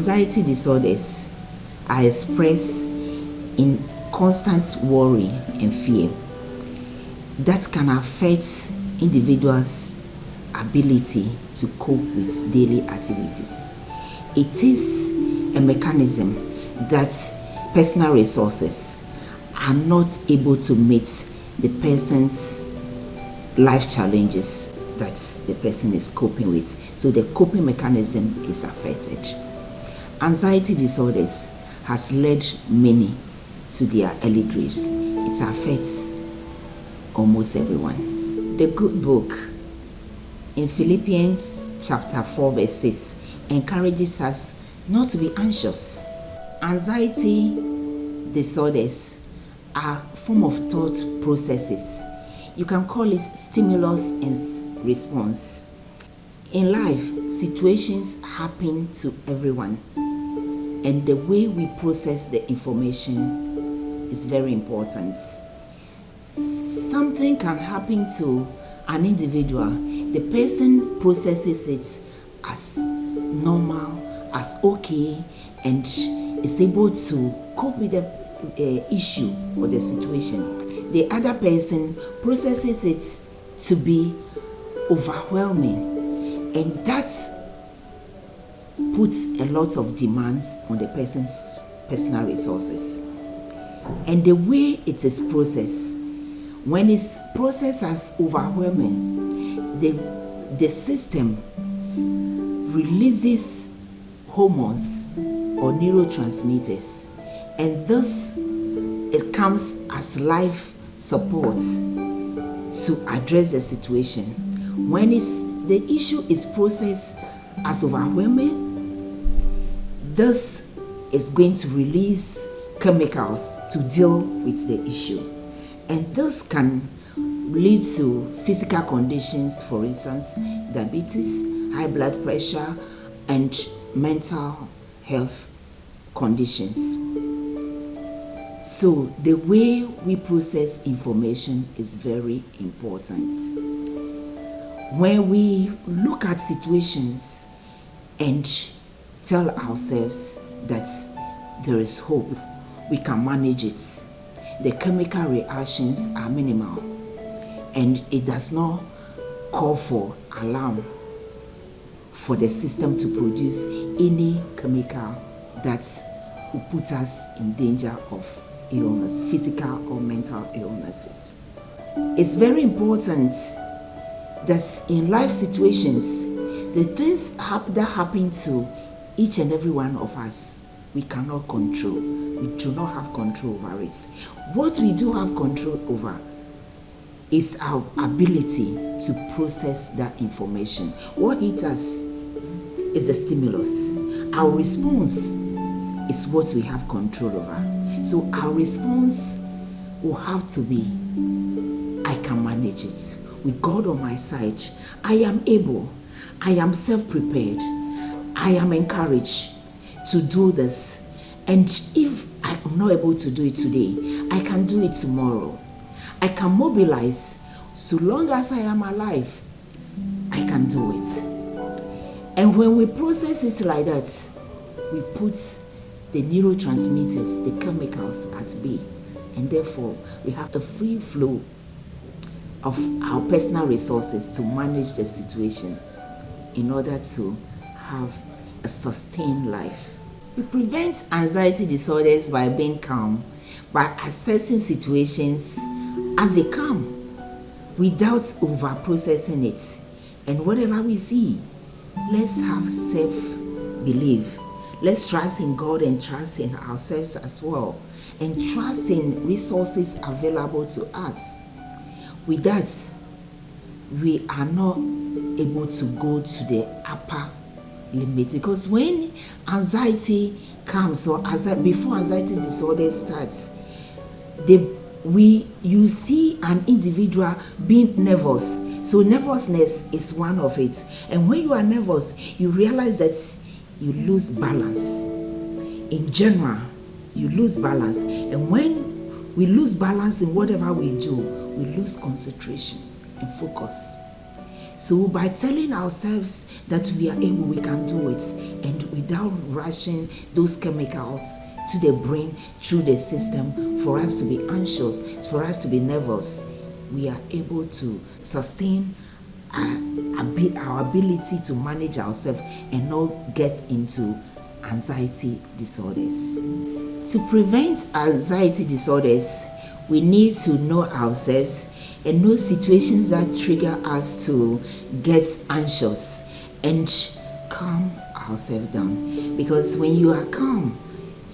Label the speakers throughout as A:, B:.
A: Anxiety disorders are expressed in constant worry and fear that can affect individuals' ability to cope with daily activities. It is a mechanism that personal resources are not able to meet the person's life challenges that the person is coping with. So the coping mechanism is affected. Anxiety disorders has led many to their early graves. It affects almost everyone. The good book in Philippians chapter 4 verse 6 encourages us not to be anxious. Anxiety disorders are form of thought processes. You can call it stimulus and response. In life, situations happen to everyone, and the way we process the information is very important. Something can happen to an individual. The person processes it as normal, as okay, and is able to cope with the issue or the situation. The other person processes it to be overwhelming, and that puts a lot of demands on the person's personal resources. And the way it is processed, when it's processed as overwhelming, the system releases hormones or neurotransmitters, and thus it comes as life support to address the situation. When the issue is processed as overwhelming, this is going to release chemicals to deal with the issue, and this can lead to physical conditions, for instance, diabetes, high blood pressure, and mental health conditions. So the way we process information is very important. When we look at situations and tell ourselves that there is hope, we can manage it. The chemical reactions are minimal, and it does not call for alarm for the system to produce any chemical that will put us in danger of illness, physical or mental illnesses. It's very important that in life situations, the things that happen to each and every one of us, we cannot control. We do not have control over it. What we do have control over is our ability to process that information. What hits us is the stimulus. Our response is what we have control over. So our response will have to be, I can manage it. With God on my side, I am able, I am self-prepared, I am encouraged to do this. And if I am not able to do it today, I can do it tomorrow. I can mobilize. So long as I am alive, I can do it. And when we process it like that, we put the neurotransmitters, the chemicals at bay, and therefore we have a free flow of our personal resources to manage the situation in order to have a sustained life. We prevent anxiety disorders by being calm, by assessing situations as they come without over-processing it. And whatever we see, let's have self-belief. Let's trust in God and trust in ourselves as well, and trust in resources available to us. With that, we are not able to go to the upper limit, because when anxiety comes, or before anxiety disorder starts, you see an individual being nervous. So nervousness is one of it. And when you are nervous, you realize that you lose balance. In general, you lose balance. And when we lose balance in whatever we do, we lose concentration and focus. So by telling ourselves that we are able, we can do it, and without rushing those chemicals to the brain through the system for us to be anxious, for us to be nervous, we are able to sustain our ability to manage ourselves and not get into anxiety disorders. To prevent anxiety disorders, we need to know ourselves and know situations that trigger us to get anxious and calm ourselves down. Because when you are calm,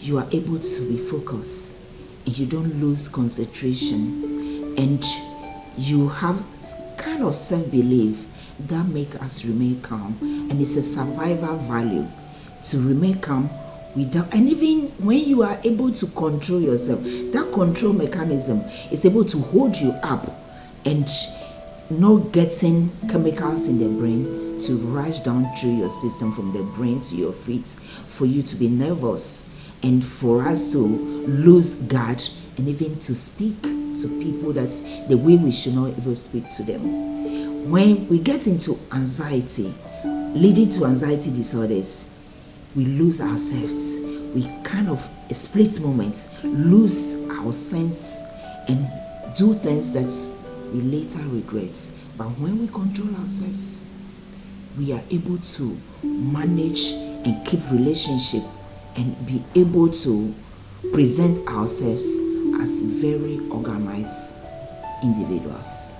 A: you are able to be focused and you don't lose concentration, and you have kind of self-belief that make us remain calm, and it's a survival value to remain calm without, and even when you are able to control yourself, that control mechanism is able to hold you up and not getting chemicals in the brain to rush down through your system from the brain to your feet for you to be nervous and for us to lose guard and even to speak to people that's the way we should not even speak to them. When we get into anxiety, leading to anxiety disorders, we lose ourselves. We kind of, a split moment, lose our sense and do things that we later regret. But when we control ourselves, we are able to manage and keep relationship and be able to present ourselves as very organized individuals.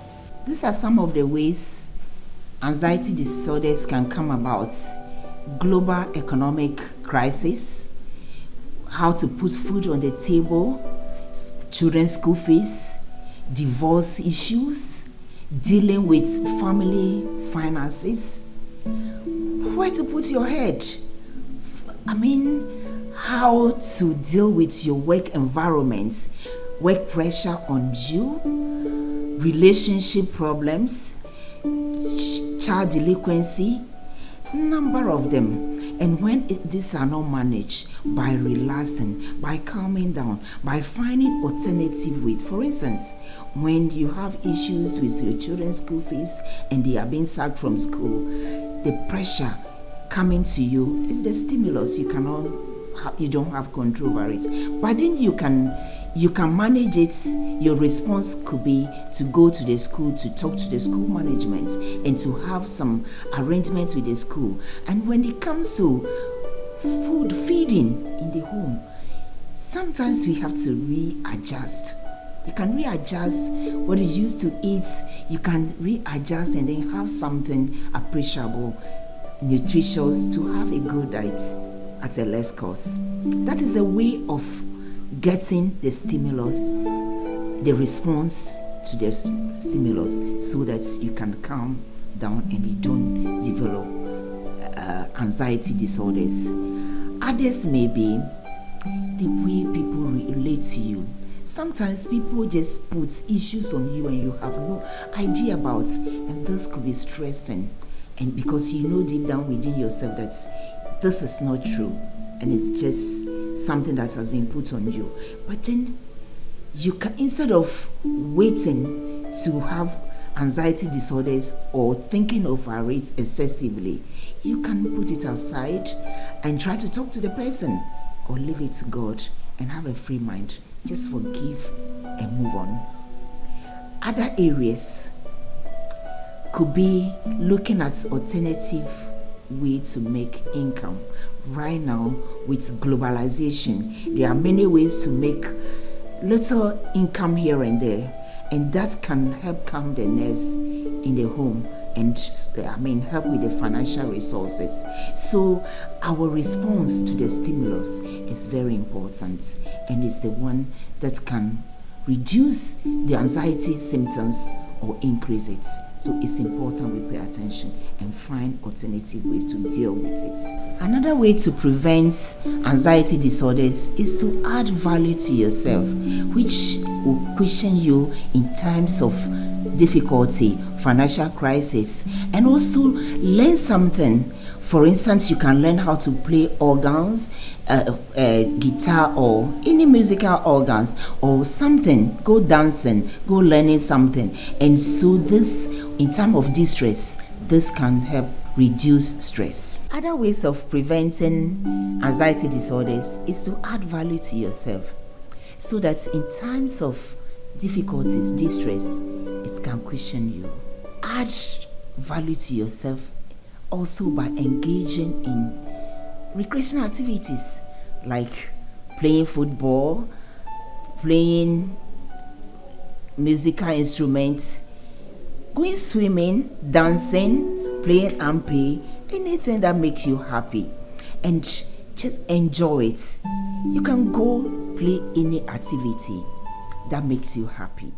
A: These are some of the ways anxiety disorders can come about: global economic crisis, how to put food on the table, children's school fees, divorce issues, dealing with family finances, where to put your head. How to deal with your work environment, work pressure on you, relationship problems, child delinquency, number of them. And when these are not managed, by relaxing, by calming down, by finding alternative ways. For instance, when you have issues with your children's school fees and they are being sacked from school, the pressure coming to you is the stimulus. You don't have control over it. But then you can manage it. Your response could be to go to the school, to talk to the school management, and to have some arrangement with the school. And when it comes to food feeding in the home, sometimes we have to readjust. You can readjust what you used to eat. You can readjust and then have something appreciable, nutritious, to have a good diet at a less cost. That is a way of getting the stimulus, the response to the stimulus, so that you can calm down and you don't develop anxiety disorders. Others may be the way people relate to you. Sometimes people just put issues on you and you have no idea about, and this could be stressing, and because you know deep down within yourself that this is not true and it's just something that has been put on you. But then you can, instead of waiting to have anxiety disorders or thinking over it excessively, you can put it aside and try to talk to the person or leave it to God and have a free mind. Just forgive and move on. Other areas could be looking at alternative way to make income. Right now, with globalization, there are many ways to make little income here and there, and that can help calm the nerves in the home and help with the financial resources. So our response to the stimulus is very important, and it's the one that can reduce the anxiety symptoms or increase it. So it's important we pay attention and find alternative ways to deal with it. Another way to prevent anxiety disorders is to add value to yourself, which will cushion you in times of difficulty, financial crisis, and also learn something. For instance, you can learn how to play organs, guitar, or any musical organs or something. Go dancing, go learning something. And so this, in time of distress, this can help reduce stress. Other ways of preventing anxiety disorders is to add value to yourself, so that in times of difficulties, distress, it can cushion you. Add value to yourself also by engaging in recreational activities like playing football, playing musical instruments, going swimming, dancing, playing ampe, anything that makes you happy, and just enjoy it. You can go play any activity that makes you happy.